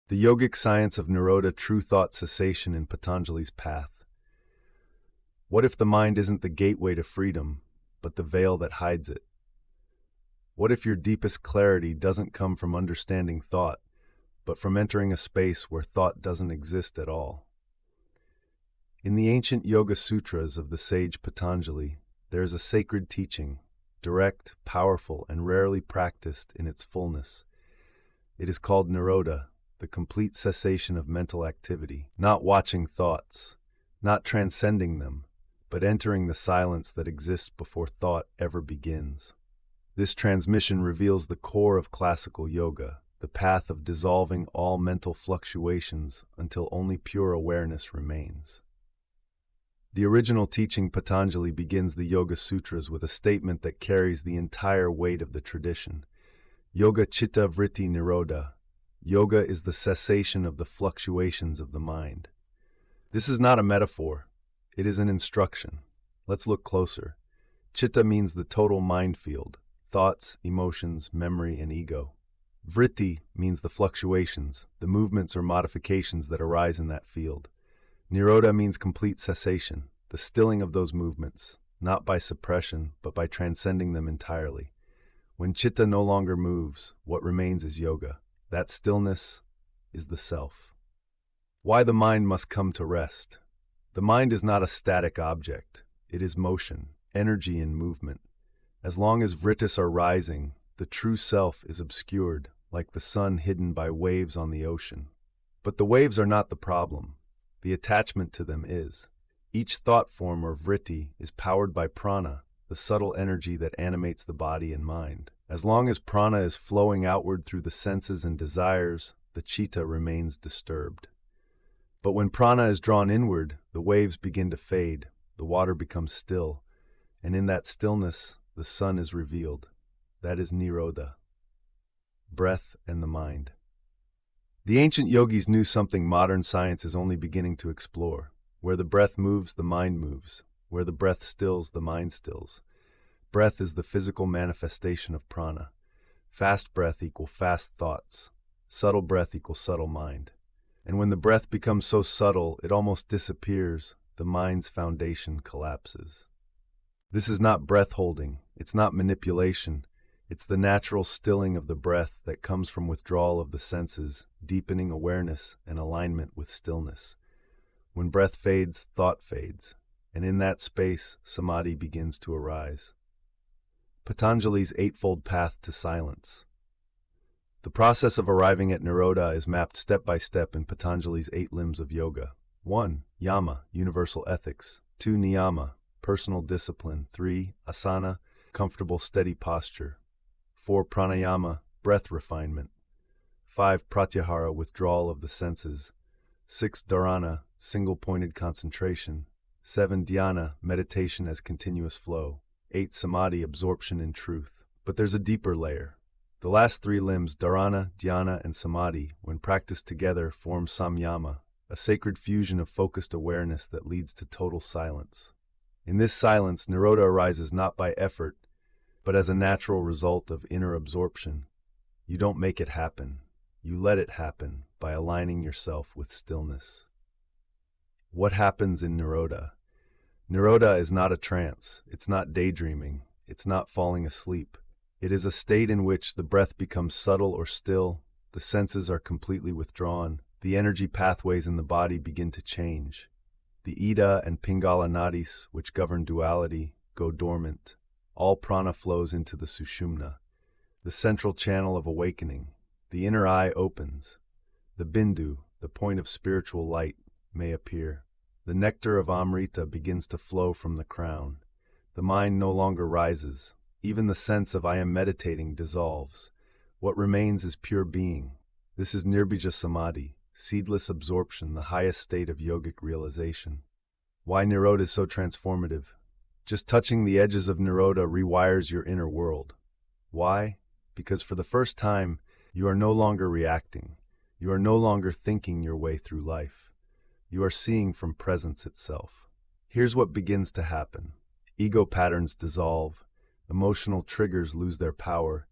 The yogic science of Nirodha, true thought cessation in Patanjali's path. What if the mind isn't the gateway to freedom, but the veil that hides it? What if your deepest clarity doesn't come from understanding thought, but from entering a space where thought doesn't exist at all? In the ancient Yoga Sutras of the sage Patanjali, there is a sacred teaching, direct, powerful, and rarely practiced in its fullness. It is called Nirodha, the complete cessation of mental activity, not watching thoughts, not transcending them, but entering the silence that exists before thought ever begins. This transmission reveals the core of classical yoga, the path of dissolving all mental fluctuations until only pure awareness remains. The original teaching Patanjali begins the Yoga Sutras with a statement that carries the entire weight of the tradition. Yoga Chitta Vritti Nirodha. Yoga is the cessation of the fluctuations of the mind. This is not a metaphor. It is an instruction. Let's look closer. Chitta means the total mind field, thoughts, emotions, memory, and ego. Vritti means the fluctuations, the movements or modifications that arise in that field. Nirodha means complete cessation, the stilling of those movements, not by suppression, but by transcending them entirely. When chitta no longer moves, what remains is yoga. That stillness is the self. Why the mind must come to rest? The mind is not a static object. It is motion, energy and movement. As long as vrittis are rising, the true self is obscured, like the sun hidden by waves on the ocean. But the waves are not the problem. The attachment to them is. Each thought form or vritti is powered by prana, the subtle energy that animates the body and mind. As long as prana is flowing outward through the senses and desires, the chitta remains disturbed. But when prana is drawn inward, the waves begin to fade, the water becomes still, and in that stillness, the sun is revealed. That is Nirodha. Breath and the mind. The ancient yogis knew something modern science is only beginning to explore. Where the breath moves, the mind moves. Where the breath stills, the mind stills. Breath is the physical manifestation of prana. Fast breath equals fast thoughts. Subtle breath equals subtle mind. And when the breath becomes so subtle, it almost disappears, the mind's foundation collapses. This is not breath holding. It's not manipulation. It's the natural stilling of the breath that comes from withdrawal of the senses, deepening awareness and alignment with stillness. When breath fades, thought fades, and in that space, samadhi begins to arise. Patanjali's Eightfold Path to Silence. The process of arriving at Nirodha is mapped step by step in Patanjali's 8 limbs of yoga. 1. Yama, universal ethics. 2. Niyama, personal discipline. 3. Asana, comfortable steady posture. 4. Pranayama, breath refinement. 5. Pratyahara, withdrawal of the senses. 6. Dharana, single-pointed concentration. 7. Dhyana, meditation as continuous flow. 8. Samadhi, absorption in truth. But there's a deeper layer. The last 3 limbs, dharana, dhyana, and samadhi, when practiced together, form samyama, a sacred fusion of focused awareness that leads to total silence. In this silence, Nirodha arises not by effort, but as a natural result of inner absorption. You don't make it happen. You let it happen by aligning yourself with stillness. What happens in Nirodha? Nirodha is not a trance. It's not daydreaming. It's not falling asleep. It is a state in which the breath becomes subtle or still, the senses are completely withdrawn, the energy pathways in the body begin to change. The Ida and Pingala nadis, which govern duality, go dormant. All prana flows into the Sushumna, the central channel of awakening. The inner eye opens. The bindu, the point of spiritual light, may appear. The nectar of Amrita begins to flow from the crown. The mind no longer rises. Even the sense of I am meditating dissolves. What remains is pure being. This is Nirbija Samadhi, seedless absorption, the highest state of yogic realization. Why Nirodha is so transformative? Just touching the edges of Nirodha rewires your inner world. Why? Because for the first time, you are no longer reacting. You are no longer thinking your way through life. You are seeing from presence itself. Here's what begins to happen. Ego patterns dissolve. Emotional triggers lose their power.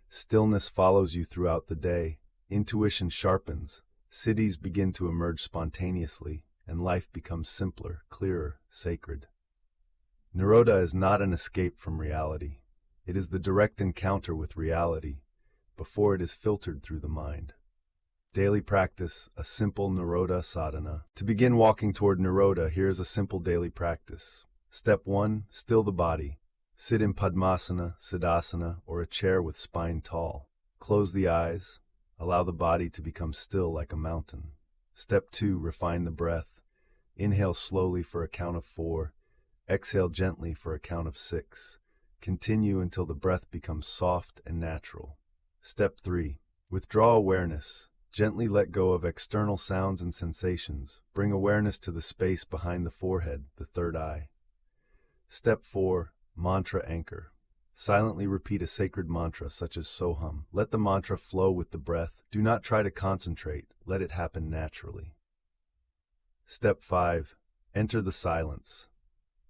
Stillness follows you throughout the day. Intuition sharpens. Cities begin to emerge spontaneously, and life becomes simpler, clearer, sacred. Nirodha is not an escape from reality. It is the direct encounter with reality before it is filtered through the mind. Daily practice, a simple Nirodha sadhana. To begin walking toward Nirodha, here is a simple daily practice. Step 1. Still the body. Sit in Padmasana, Siddhasana, or a chair with spine tall. Close the eyes. Allow the body to become still like a mountain. Step 2. Refine the breath. Inhale slowly for a count of 4. Exhale gently for a count of 6. Continue until the breath becomes soft and natural. Step 3. Withdraw awareness. Gently let go of external sounds and sensations. Bring awareness to the space behind the forehead, the third eye. Step 4. Mantra anchor. Silently repeat a sacred mantra such as Soham. Let the mantra flow with the breath. Do not try to concentrate. Let it happen naturally. Step 5. Enter the silence.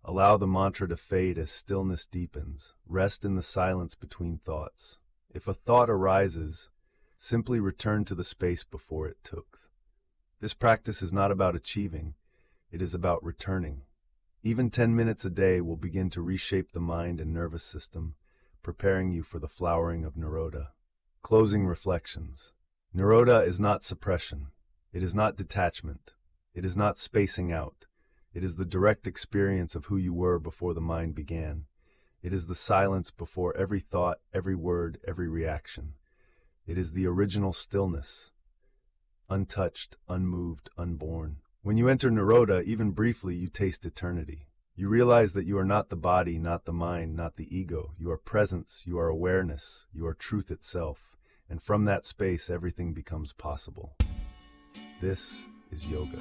Allow the mantra to fade as stillness deepens. Rest in the silence between thoughts. If a thought arises, simply return to the space before it took. This practice is not about achieving, it is about returning. Even 10 minutes a day will begin to reshape the mind and nervous system, preparing you for the flowering of Nirodha. Closing reflections. Nirodha is not suppression. It is not detachment. It is not spacing out. It is the direct experience of who you were before the mind began. It is the silence before every thought, every word, every reaction. It is the original stillness, untouched, unmoved, unborn. When you enter Nirodha, even briefly, you taste eternity. You realize that you are not the body, not the mind, not the ego. You are presence, you are awareness, you are truth itself. And from that space, everything becomes possible. This is yoga.